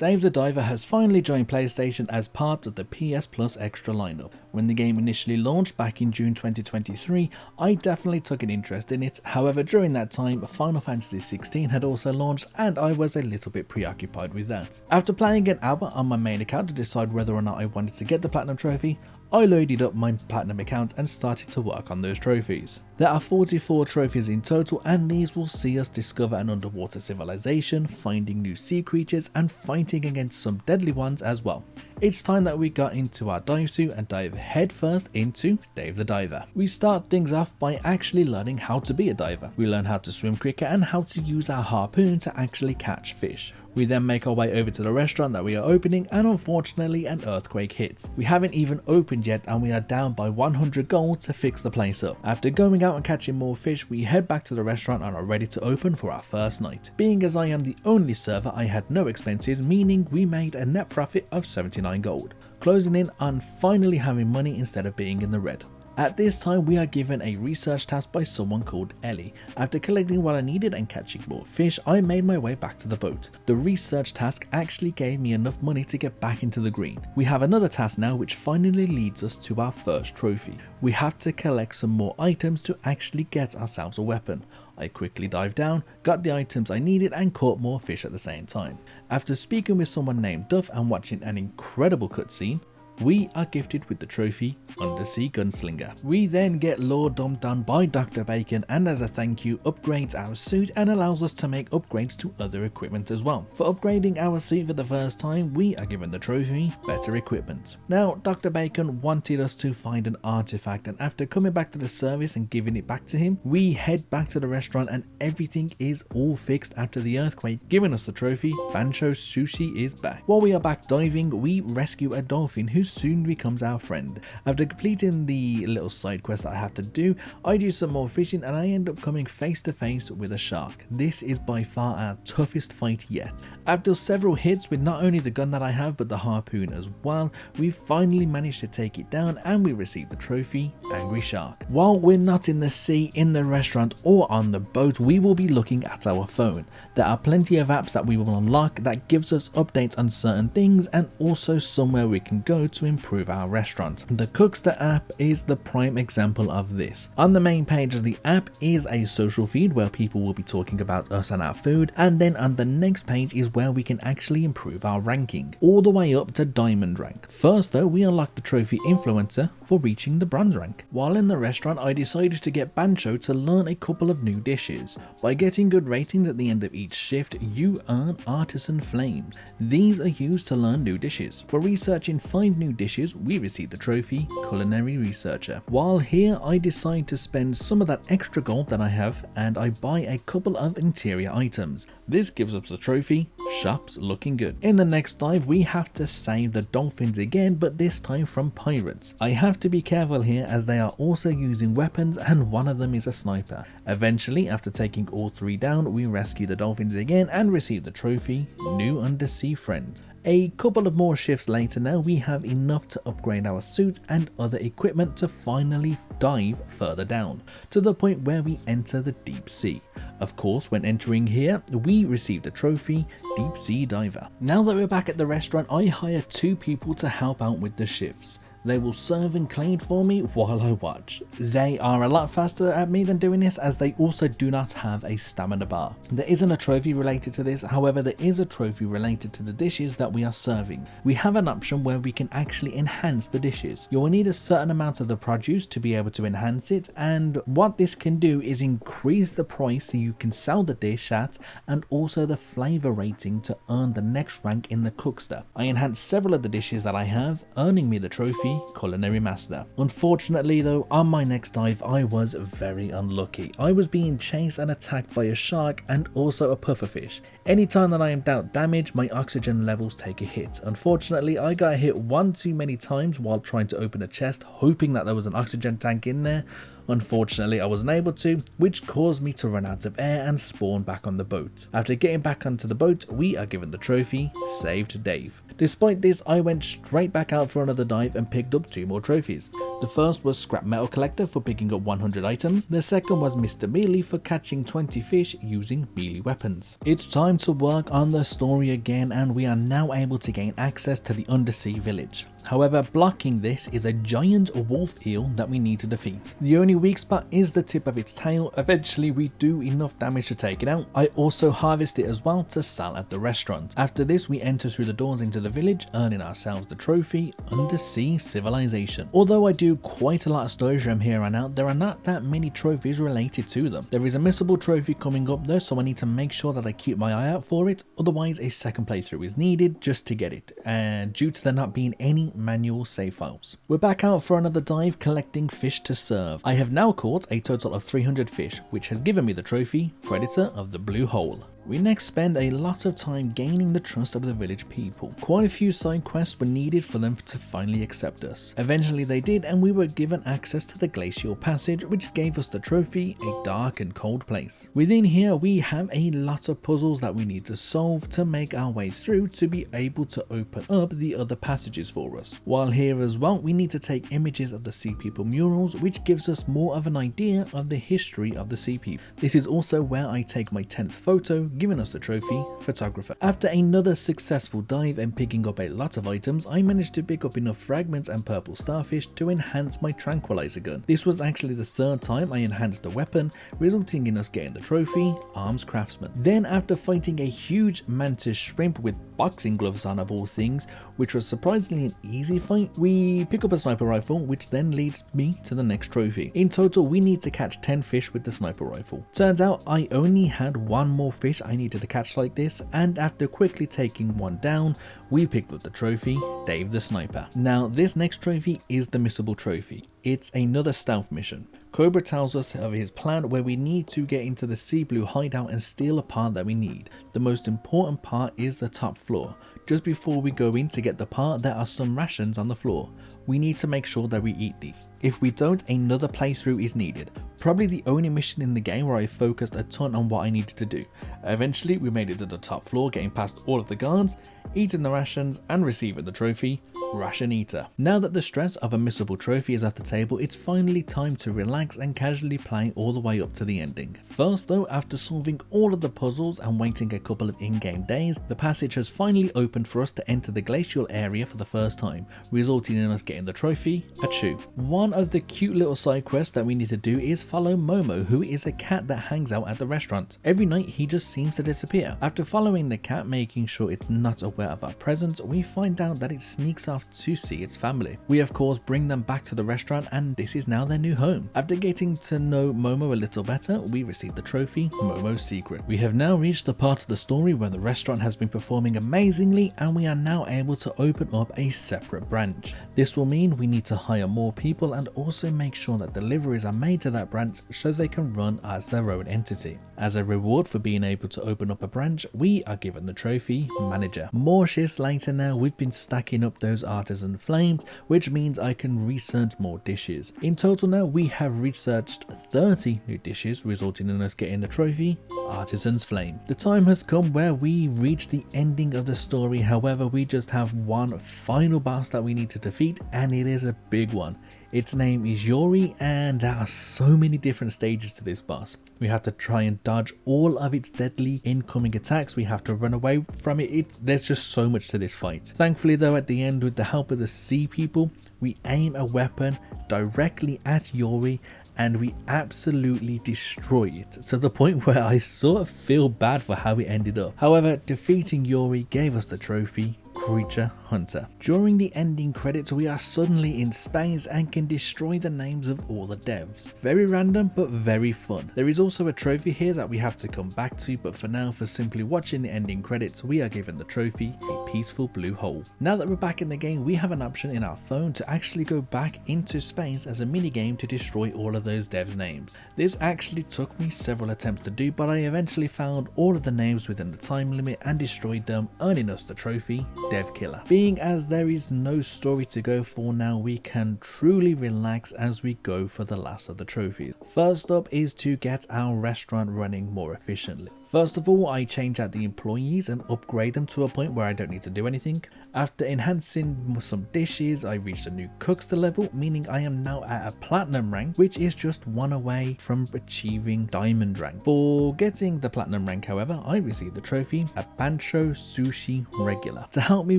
Dave the Diver has finally joined PlayStation as part of the PS Plus Extra lineup. When the game initially launched back in June 2023, I definitely took an interest in it. However, during that time, Final Fantasy XVI had also launched and I was a little bit preoccupied with that. After playing an hour on my main account to decide whether or not I wanted to get the Platinum Trophy, I loaded up my Platinum account and started to work on those trophies. There are 44 trophies in total, and these will see us discover an underwater civilization, finding new sea creatures and fighting against some deadly ones as well. It's time that we got into our dive suit and dive headfirst into Dave the Diver. We start things off by actually learning how to be a diver. We learn how to swim quicker and how to use our harpoon to actually catch fish. We then make our way over to the restaurant that we are opening, and unfortunately an earthquake hits. We haven't even opened yet and we are down by 100 gold to fix the place up. After going out and catching more fish, we head back to the restaurant and are ready to open for our first night. Being as I am the only server, I had no expenses, meaning we made a net profit of 79 gold, closing in on finally having money instead of being in the red. At this time, we are given a research task by someone called Ellie. After collecting what I needed and catching more fish, I made my way back to the boat. The research task actually gave me enough money to get back into the green. We have another task now which finally leads us to our first trophy. We have to collect some more items to actually get ourselves a weapon. I quickly dived down, got the items I needed and caught more fish at the same time. After speaking with someone named Duff and watching an incredible cutscene, we are gifted with the trophy Undersea Gunslinger. We then get lore dumped on by Dr. Bacon, and as a thank you upgrades our suit and allows us to make upgrades to other equipment as well. For upgrading our suit for the first time, we are given the trophy Better Equipment. Now Dr. Bacon wanted us to find an artifact, and after coming back to the service and giving it back to him, we head back to the restaurant and everything is all fixed after the earthquake, giving us the trophy Bancho Sushi is back. While we are back diving, we rescue a dolphin who soon becomes our friend. After completing the little side quest that I have to do, I do some more fishing and I end up coming face to face with a shark. This is by far our toughest fight yet. After several hits with not only the gun that I have but the harpoon as well, we finally managed to take it down and we receive the trophy Angry Shark. While we're not in the sea, in the restaurant or on the boat, we will be looking at our phone. There are plenty of apps that we will unlock that gives us updates on certain things and also somewhere we can go to improve our restaurant. The Cookster app is the prime example of this. On the main page of the app is a social feed where people will be talking about us and our food, and then on the next page is where we can actually improve our ranking, all the way up to diamond rank. First though, we unlock the trophy Influencer for reaching the bronze rank. While in the restaurant, I decided to get Bancho to learn a couple of new dishes. By getting good ratings at the end of each shift, you earn Artisan Flames. These are used to learn new dishes. For researching 5 new dishes, we receive the trophy Culinary Researcher. While here, I decide to spend some of that extra gold that I have and I buy a couple of interior items. This gives us the trophy Shops Looking Good. In the next dive, we have to save the dolphins again, but this time from pirates. I have to be careful here as they are also using weapons and one of them is a sniper. Eventually, after taking all 3 down, we rescue the dolphins again and receive the trophy New Undersea Friend. A couple of more shifts later now, we have enough to upgrade our suit and other equipment to finally dive further down, to the point where we enter the deep sea. Of course, when entering here, we receive the trophy Deep Sea Diver. Now that we're back at the restaurant, I hire 2 people to help out with the shifts. They will serve and clean for me while I watch. They are a lot faster at me than doing this, as they also do not have a stamina bar. There isn't a trophy related to this, however there is a trophy related to the dishes that we are serving. We have an option where we can actually enhance the dishes. You will need a certain amount of the produce to be able to enhance it, and what this can do is increase the price so you can sell the dish at, and also the flavour rating to earn the next rank in the Cookster. I enhanced several of the dishes that I have, earning me the trophy Culinary Master. Unfortunately though, on my next dive I was very unlucky. I was being chased and attacked by a shark and also a pufferfish. Anytime that I am dealt damage, my oxygen levels take a hit. Unfortunately, I got hit one too many times while trying to open a chest, hoping that there was an oxygen tank in there. Unfortunately, I wasn't able to, which caused me to run out of air and spawn back on the boat. After getting back onto the boat, we are given the trophy Saved Dave. Despite this, I went straight back out for another dive and picked up 2 more trophies. The first was Scrap Metal Collector for picking up 100 items. The second was Mr. Melee for catching 20 fish using melee weapons. It's time to work on the story again, and we are now able to gain access to the undersea village. However, blocking this is a giant wolf eel that we need to defeat. The only weak spot is the tip of its tail. Eventually we do enough damage to take it out. I also harvest it as well to sell at the restaurant. After this we enter through the doors into the village, earning ourselves the trophy, Undersea Civilization. Although I do quite a lot of stories from here on out, there are not that many trophies related to them. There is a Missable Trophy coming up though, so I need to make sure that I keep my eye out for it, otherwise a second playthrough is needed just to get it, and due to there not being any manual save files. We're back out for another dive collecting fish to serve. I have now caught a total of 300 fish, which has given me the trophy, Predator of the Blue Hole. We next spend a lot of time gaining the trust of the village people. Quite a few side quests were needed for them to finally accept us. Eventually they did, and we were given access to the glacial passage, which gave us the trophy, a dark and cold place. Within here we have a lot of puzzles that we need to solve to make our way through to be able to open up the other passages for us. While here as well, we need to take images of the Sea People murals, which gives us more of an idea of the history of the Sea People. This is also where I take my 10th photo, giving us the trophy, Photographer. After another successful dive and picking up a lot of items, I managed to pick up enough fragments and purple starfish to enhance my tranquilizer gun. This was actually the third time I enhanced the weapon, resulting in us getting the trophy, Arms Craftsman. Then after fighting a huge mantis shrimp with boxing gloves on of all things, which was surprisingly an easy fight, we pick up a sniper rifle, which then leads me to the next trophy. In total we need to catch 10 fish with the sniper rifle. Turns out I only had one more fish I needed to catch like this, and after quickly taking one down, we picked up the trophy, Dave the Sniper. Now this next trophy is the Missable Trophy. It's another stealth mission. Cobra tells us of his plan where we need to get into the Sea Blue hideout and steal a part that we need. The most important part is the top floor. Just before we go in to get the part, there are some rations on the floor. We need to make sure that we eat these. If we don't, another playthrough is needed. Probably the only mission in the game where I focused a ton on what I needed to do. Eventually we made it to the top floor, getting past all of the guards, eating the rations and receiving the trophy, Ration Eater. Now that the stress of a Missable Trophy is off the table, it's finally time to relax and casually play all the way up to the ending. First though, after solving all of the puzzles and waiting a couple of in-game days, the passage has finally opened for us to enter the glacial area for the first time, resulting in us getting the trophy, a chew. One of the cute little side quests that we need to do is follow Momo, who is a cat that hangs out at the restaurant. Every night he just seems to disappear. After following the cat, making sure it's not aware of our presence, we find out that it sneaks off to see its family. We of course bring them back to the restaurant, and this is now their new home. After getting to know Momo a little better, we receive the trophy, Momo's Secret. We have now reached the part of the story where the restaurant has been performing amazingly, and we are now able to open up a separate branch. This will mean we need to hire more people and also make sure that deliveries are made to that branch so they can run as their own entity. As a reward for being able to open up a branch, we are given the trophy, Manager. More shifts later now, we've been stacking up those artisan flames, which means I can research more dishes. In total now we have researched 30 new dishes, resulting in us getting the trophy, Artisan's Flame. The time has come where we reach the ending of the story, however we just have one final boss that we need to defeat, and it is a big one. Its name is Yori, and there are so many different stages to this boss. We have to try and dodge all of its deadly incoming attacks, we have to run away from it. There's just so much to this fight. Thankfully though, at the end, with the help of the Sea People, we aim a weapon directly at Yori and we absolutely destroy it, to the point where I sort of feel bad for how it ended up. However, defeating Yori gave us the trophy, Creature Hunter. During the ending credits, we are suddenly in space and can destroy the names of all the devs. Very random, but very fun. There is also a trophy here that we have to come back to, but for now, for simply watching the ending credits, we are given the trophy, a peaceful blue hole. Now that we're back in the game, we have an option in our phone to actually go back into space as a minigame to destroy all of those devs' names. This actually took me several attempts to do, but I eventually found all of the names within the time limit and destroyed them, earning us the trophy, Dev Killer. Being as there is no story to go for now, we can truly relax as we go for the last of the trophies. First up is to get our restaurant running more efficiently. First of all, I change out the employees and upgrade them to a point where I don't need to do anything. After enhancing some dishes, I reached a new cookster level, meaning I am now at a platinum rank, which is just one away from achieving diamond rank. For getting the platinum rank, however, I received the trophy, a Bancho Sushi Regular. To help me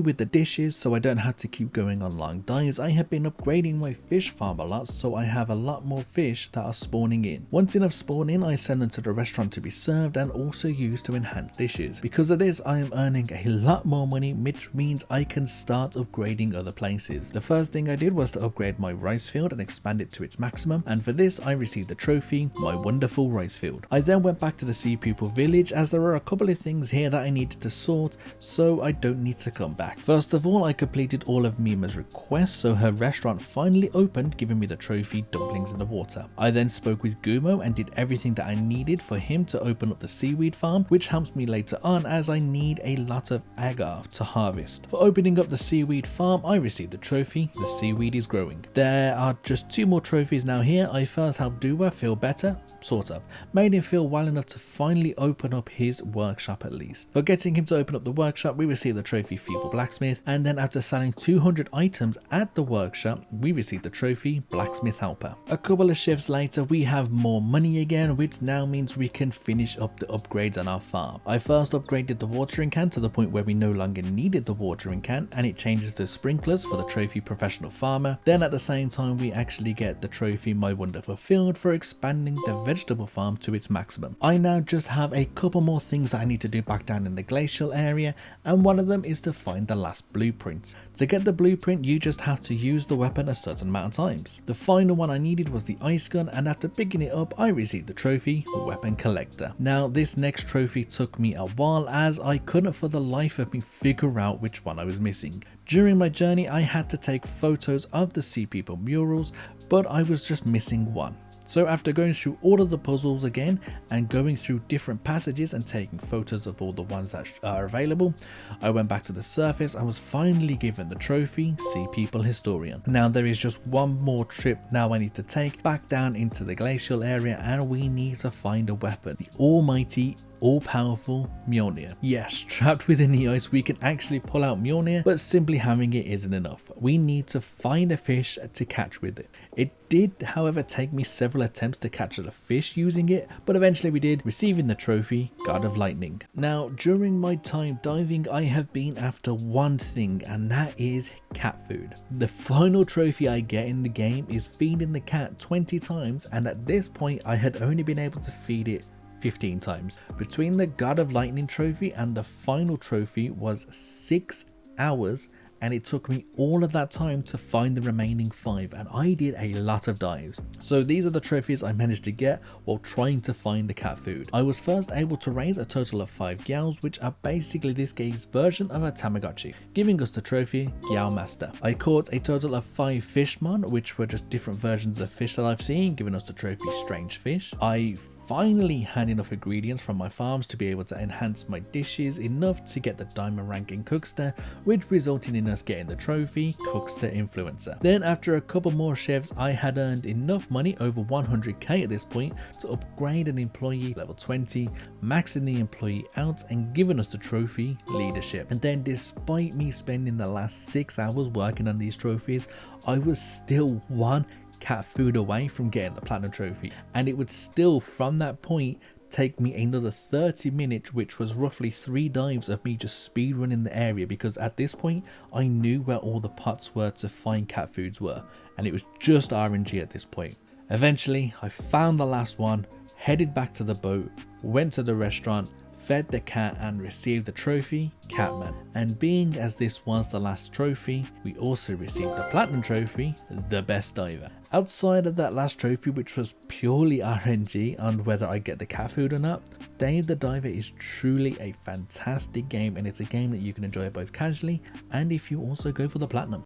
with the dishes so I don't have to keep going on long dives, I have been upgrading my fish farm a lot, so I have a lot more fish that are spawning in. Once enough spawn in, I send them to the restaurant to be served and also used to enhance dishes. Because of this, I am earning a lot more money, which means I can start upgrading other places. The first thing I did was to upgrade my rice field and expand it to its maximum, and for this I received the trophy, my wonderful rice field. I then went back to the sea people village as there were a couple of things here that I needed to sort, so I don't need to come back. First of all, I completed all of Mima's requests, so her restaurant finally opened, giving me the trophy dumplings in the water. I then spoke with Gumo and did everything that I needed for him to open up the seaweed farm, which helps me later on as I need a lot of agar to harvest. For opening up the seaweed farm, I received the trophy, the seaweed is growing. There are just 2 more trophies now here. I first helped Dua feel better, sort of, made him feel well enough to finally open up his workshop at least. For getting him to open up the workshop, we received the trophy Feeble Blacksmith, and then after selling 200 items at the workshop, we received the trophy Blacksmith Helper. A couple of shifts later, we have more money again, which now means we can finish up the upgrades on our farm. I first upgraded the watering can to the point where we no longer needed the watering can, and it changes to sprinklers for the trophy Professional Farmer. Then at the same time, we actually get the trophy My Wonderful Field for expanding the vegetable farm to its maximum. I now just have a couple more things that I need to do back down in the glacial area, and one of them is to find the last blueprint. To get the blueprint, you just have to use the weapon a certain amount of times. The final one I needed was the ice gun, and after picking it up, I received the trophy Weapon Collector. Now this next trophy took me a while as I couldn't for the life of me figure out which one I was missing. During my journey, I had to take photos of the Sea People murals, but I was just missing one. So after going through all of the puzzles again and going through different passages and taking photos of all the ones that are available, I went back to the surface and was finally given the trophy Sea People Historian. Now there is just one more trip now I need to take back down into the glacial area, and we need to find a weapon, the almighty all-powerful Mjolnir. Yes, trapped within the ice we can actually pull out Mjolnir, but simply having it isn't enough. We need to find a fish to catch with it. It did, however, take me several attempts to catch a fish using it, but eventually we did, receiving the trophy God of Lightning. Now, during my time diving, I have been after one thing, and that is cat food. The final trophy I get in the game is feeding the cat 20 times, and at this point I had only been able to feed it 15 times. Between the God of Lightning trophy and the final trophy was 6 hours, and it took me all of that time to find the remaining 5, and I did a lot of dives. So these are the trophies I managed to get while trying to find the cat food. I was first able to raise a total of 5 Gyals, which are basically this game's version of a Tamagotchi, giving us the trophy Gyal Master. I caught a total of 5 Fishmon, which were just different versions of fish that I've seen, giving us the trophy Strange Fish. I finally had enough ingredients from my farms to be able to enhance my dishes enough to get the diamond rank in Cookster, which resulted in us getting the trophy Cookster Influencer. Then after a couple more chefs, I had earned enough money, over 100k at this point, to upgrade an employee level 20, maxing the employee out and giving us the trophy Leadership. And then despite me spending the last 6 hours working on these trophies, I was still one cat food away from getting the platinum trophy, and it would still from that point take me another 30 minutes, which was roughly 3 dives of me just speed running the area, because at this point I knew where all the pots were to find cat foods were, and it was just RNG at this point. Eventually I found the last one, headed back to the boat, went to the restaurant, fed the cat and received the trophy Catman. And being as this was the last trophy, we also received the platinum trophy, the Best Diver. Outside of that last trophy, which was purely RNG on whether I get the cat food or not, Dave the Diver is truly a fantastic game, and it's a game that you can enjoy both casually and if you also go for the platinum.